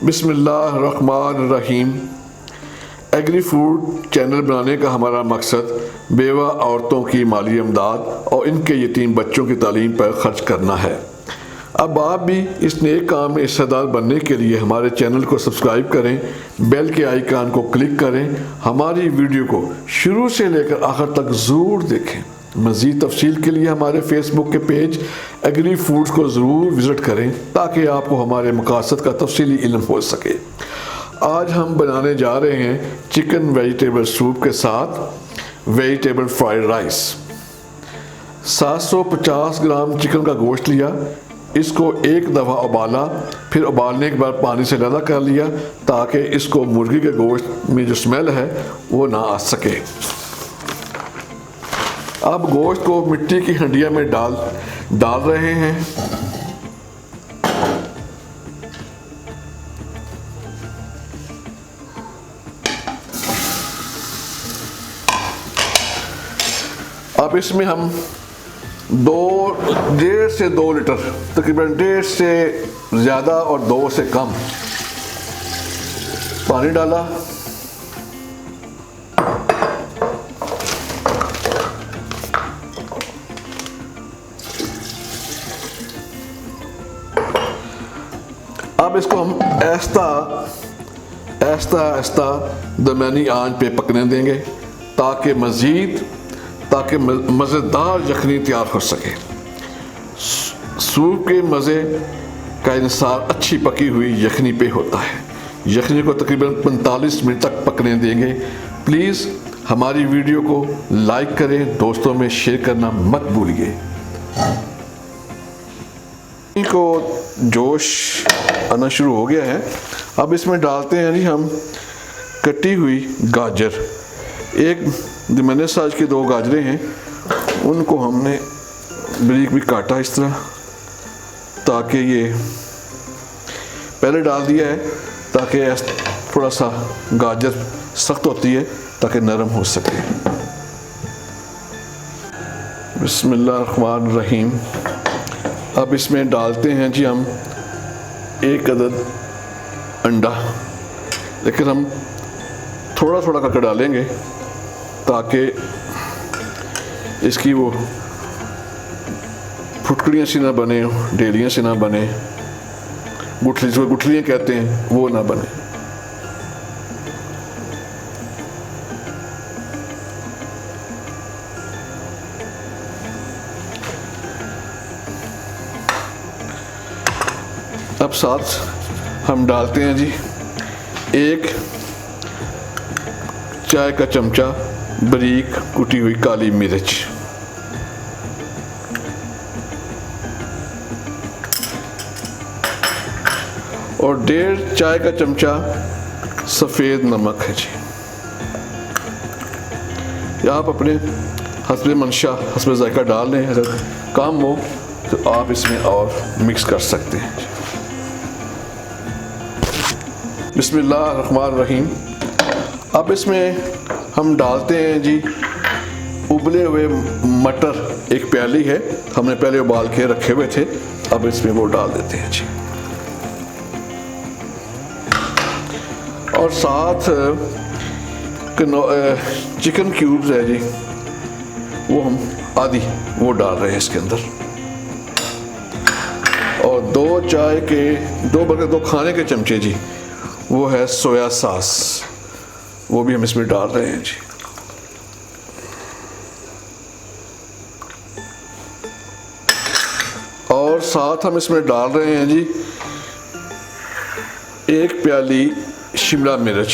बिस्मिल्लाहिर्रहमानिर्रहीम। Agri food channel बनाने का हमारा मकसद बेवा औरतों की माली इमदाद और इनके यतीम बच्चों की तालीम पर खर्च करना है। अब आप भी इस नेक काम में हिस्सेदार बनने के लिए हमारे चैनल को सब्सक्राइब करें, बेल के आइकन को क्लिक करें, हमारी वीडियो को शुरू से लेकर आखिर तक ज़रूर देखें। मज़ीद तफसील के लिए हमारे फेसबुक के पेज एग्री फूड्स को ज़रूर विज़िट करें ताकि आपको हमारे मकासद का तफसीली इल्म हो सके। आज हम बनाने जा रहे हैं चिकन वेजिटेबल सूप के साथ vegetable fried rice. 750 gram chicken का गोश्त लिया, इसको एक दफ़ा उबाला, फिर उबालने के बाद पानी से अलग कर लिया ताकि इसको मुर्गी के गोश्त में जो स्मेल है वो ना आ सके। अब गोश्त को मिट्टी की हंडिया में डाल रहे हैं। अब इसमें हम 1.5 से 2 लीटर, तकरीबन 1.5 से ज़्यादा और 2 से कम पानी डाला। अब इसको हम आहिस्ता दरमियानी आंच पे पकने देंगे ताकि मज़ेदार यखनी तैयार हो सके। सूप के मज़े का इंसार अच्छी पकी हुई यखनी पे होता है। यखनी को तकरीबन 45 मिनट तक पकने देंगे। प्लीज़ हमारी वीडियो को लाइक करें, दोस्तों में शेयर करना मत भूलिए। को जोश आना शुरू हो गया है। अब इसमें डालते हैं जी हम कटी हुई गाजर। एक दरमियाने साइज की 2 गाजरें हैं, उनको हमने बारीक काटा इस तरह ताकि ये पहले डाल दिया है ताकि थोड़ा सा गाजर सख्त होती है ताकि नरम हो सके। बिस्मिल्लाहिर्रहमानिर्रहीम। अब इसमें डालते हैं जी हम 1 अदद अंडा, लेकिन हम थोड़ा करके डालेंगे ताकि इसकी वो फुटकड़ियाँ सी ना बने, डेलियाँ सी ना बने, गुठलियाँ कहते हैं वो ना बने। अब साथ हम डालते हैं जी 1 चाय का चमचा बारीक कुटी हुई काली मिर्च, और 1.5 चाय का चमचा सफ़ेद नमक है जी। या आप अपने हस्बे मंशा, हस्बे जायका डाल लें। अगर कम हो तो आप इसमें और मिक्स कर सकते हैं। बिस्मिल्लाहिर्रहमानिर्रहीम। अब इसमें हम डालते हैं जी उबले हुए मटर। 1 प्याली है, हमने पहले उबाल के रखे हुए थे, अब इसमें वो डाल देते हैं जी। और साथ चिकन क्यूब्स है जी, वो हम आधी वो डाल रहे हैं इसके अंदर। और 2 खाने के चमचे जी वो है सोया सॉस, वो भी हम इसमें डाल रहे हैं जी। और साथ हम इसमें डाल रहे हैं जी 1 प्याली शिमला मिर्च।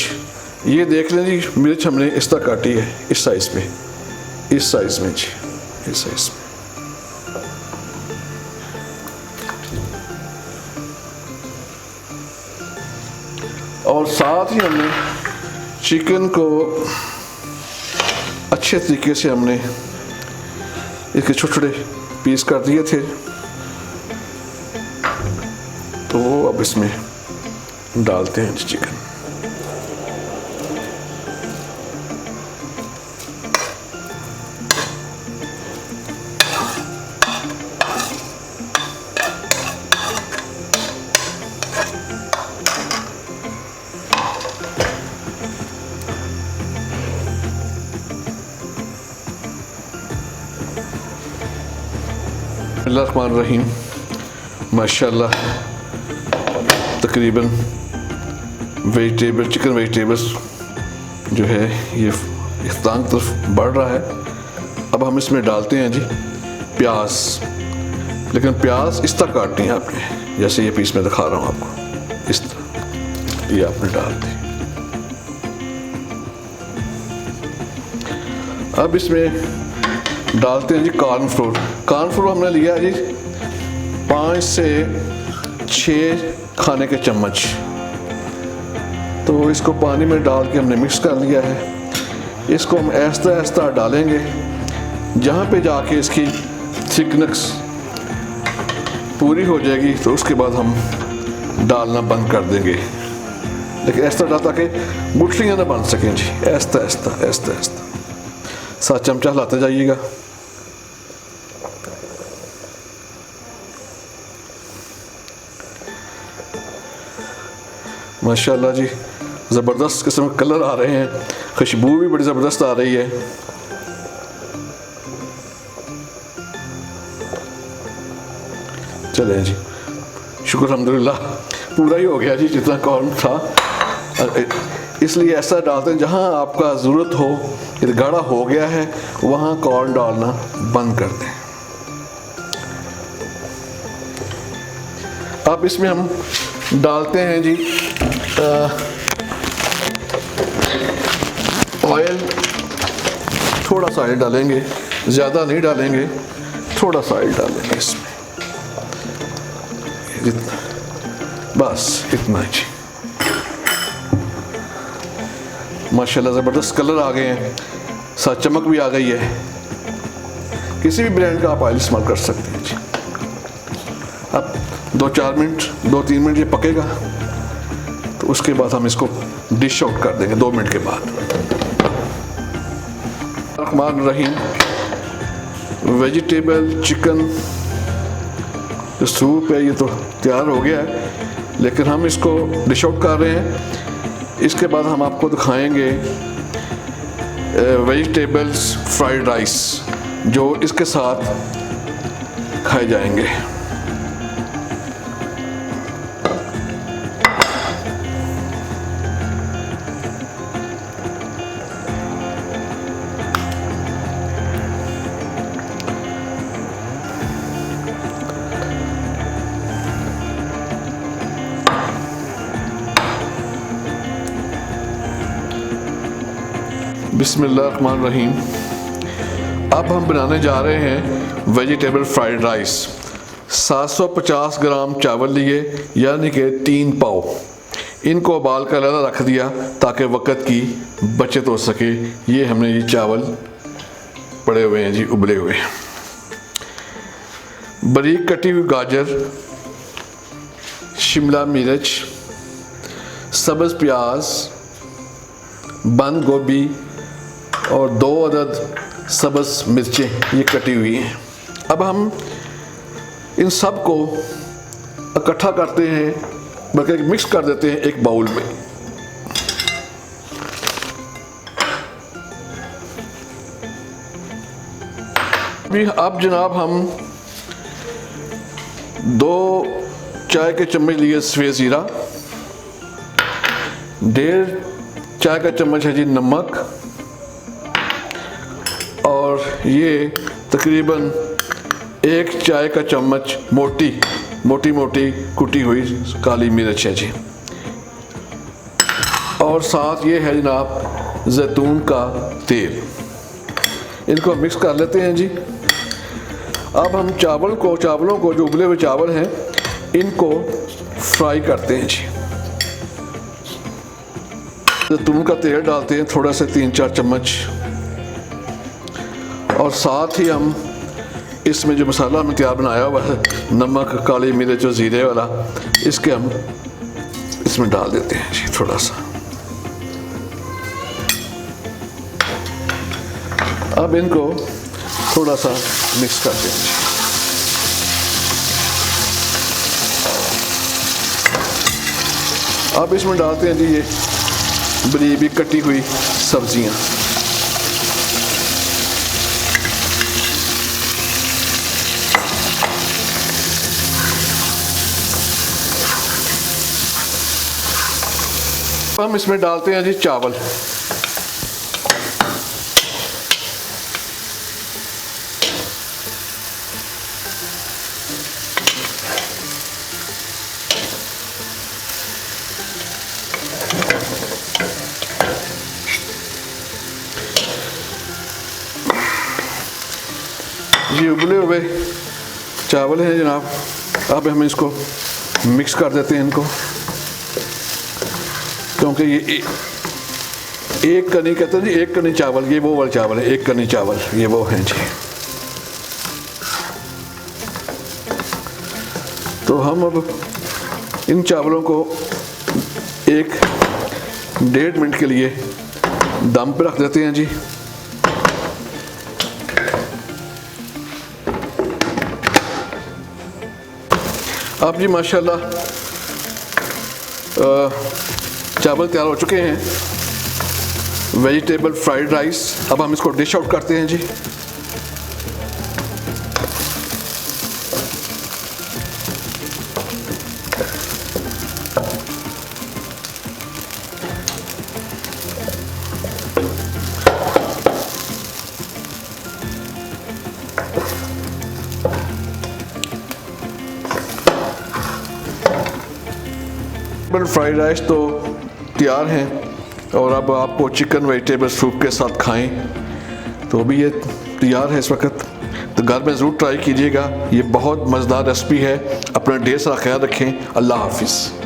ये देख लें जी, मिर्च हमने इस तरह काटी है, इस साइज में जी, इस साइज में। और साथ ही हमने चिकन को अच्छे तरीके से हमने इसके छोटे पीस कर दिए थे, तो अब इसमें डालते हैं चिकन। बिस्मिल्लाहिर्रहमानिर्रहीम। माशाल्लाह तकरीबन चिकन वेजिटेबल्स जो है ये इख्तिताम की तरफ बढ़ रहा है। अब हम इसमें डालते हैं जी प्याज, लेकिन प्याज इस तरह काटनी है आपने, जैसे ये पीस मैं दिखा रहा हूँ आपको, इस तरह ये आपने डाल दी। अब इसमें डालते हैं जी कॉर्नफ्लोर। कॉर्नफ्लोर हमने लिया है जी 5 से 6 खाने के चम्मच। तो इसको पानी में डाल के हमने मिक्स कर लिया है। इसको हम ऐसा ऐसा डालेंगे जहाँ पे जाके इसकी थिकनेस पूरी हो जाएगी, तो उसके बाद हम डालना बंद कर देंगे। लेकिन ऐसा डाल ताकि गुठलियाँ ना बन सकें जी, ऐसा ऐसा ऐसा ऐसा 7 चमचा हिलाते जाइएगा। माशाल्लाह जी ज़बरदस्त किस्म के कलर आ रहे हैं, खुशबू भी बड़ी ज़बरदस्त आ रही है। चलें जी, शुक्र अल्हम्दुलिल्लाह पूरा ही हो गया जी जितना कॉर्न था। इसलिए ऐसा डालते हैं जहाँ आपका ज़रूरत हो, यदि गाढ़ा हो गया है वहाँ कॉर्न डालना बंद कर दें। अब इसमें हम डालते हैं जी ऑयल, थोड़ा सा ऑयल डालेंगे, ज़्यादा नहीं डालेंगे, थोड़ा सा ऑयल डालेंगे इसमें, जितना बस इतना ही। माशाल्लाह ज़बरदस्त कलर आ गए हैं, साथ चमक भी आ गई है। किसी भी ब्रांड का आप ऑयल इस्तेमाल कर सकते हैं जी। अब 2-4 मिनट 2-3 मिनट ये पकेगा, तो उसके बाद हम इसको डिश आउट कर देंगे 2 मिनट के बाद। रहमान वेजिटेबल चिकन जो सूप है ये तो तैयार हो गया है, लेकिन हम इसको डिश आउट कर रहे हैं। इसके बाद हम आपको दिखाएंगे वेजिटेबल्स फ्राइड राइस जो इसके साथ खाए जाएंगे। बिस्मिल्लाहिर्रहमानिर्रहीम। अब हम बनाने जा रहे हैं वेजिटेबल फ्राइड राइस। 750 ग्राम चावल लिए, यानी कि 3 पाव। इनको उबाल कर अलग रख दिया ताकि वक़्त की बचत हो सके। ये हमने ये चावल पड़े हुए हैं जी, उबले हुए। बारीक कटी हुई गाजर, शिमला मिर्च, सब्ज़ प्याज, बंद गोभी और 2 अदद सब्ज़ मिर्चें ये कटी हुई हैं। अब हम इन सब को इकट्ठा करते हैं, बल्कि मिक्स कर देते हैं एक बाउल में। अब जनाब हम 2 चाय के चम्मच लिए सफ़ेद ज़ीरा, 1.5 चाय का चम्मच है जी नमक, और ये तकरीबन 1 चाय का चम्मच मोटी मोटी कुटी हुई काली मिर्च है जी, और साथ ये है जनाब जैतून का तेल। इनको मिक्स कर लेते हैं जी। अब हम चावलों को जो उबले हुए चावल हैं इनको फ्राई करते हैं जी। जैतून का तेल डालते हैं थोड़ा सा 3-4 चम्मच, और साथ ही हम इसमें जो मसाला हमने तैयार बनाया हुआ है, नमक, काली मिर्च और ज़ीरे वाला, इसके हम इसमें डाल देते हैं जी थोड़ा सा। अब इनको थोड़ा सा मिक्स कर देंगे। अब इसमें डालते हैं जी ये बारीक कटी हुई सब्जियां। हम इसमें डालते हैं जी चावल। ये उबले हुए चावल हैं जनाब। अब हम इसको मिक्स कर देते हैं इनको, क्योंकि ये एक कनी कहते हैं जी, एक कनी चावल, ये वो वाले चावल है, एक कनी चावल ये वो हैं जी। तो हम अब इन चावलों को 1-1.5 मिनट के लिए दम पे रख देते हैं जी। अब जी माशाल्लाह चावल तैयार हो चुके हैं, वेजिटेबल फ्राइड राइस। अब हम इसको डिश आउट करते हैं जी। फ्राइड राइस तो तैयार हैं और अब आपको चिकन वेजिटेबल सूप के साथ खाएं तो भी ये तैयार है इस वक्त। तो घर में ज़रूर ट्राई कीजिएगा, ये बहुत मज़ेदार रेसिपी है। अपना ढेर सारा ख्याल रखें। अल्लाह हाफिज़।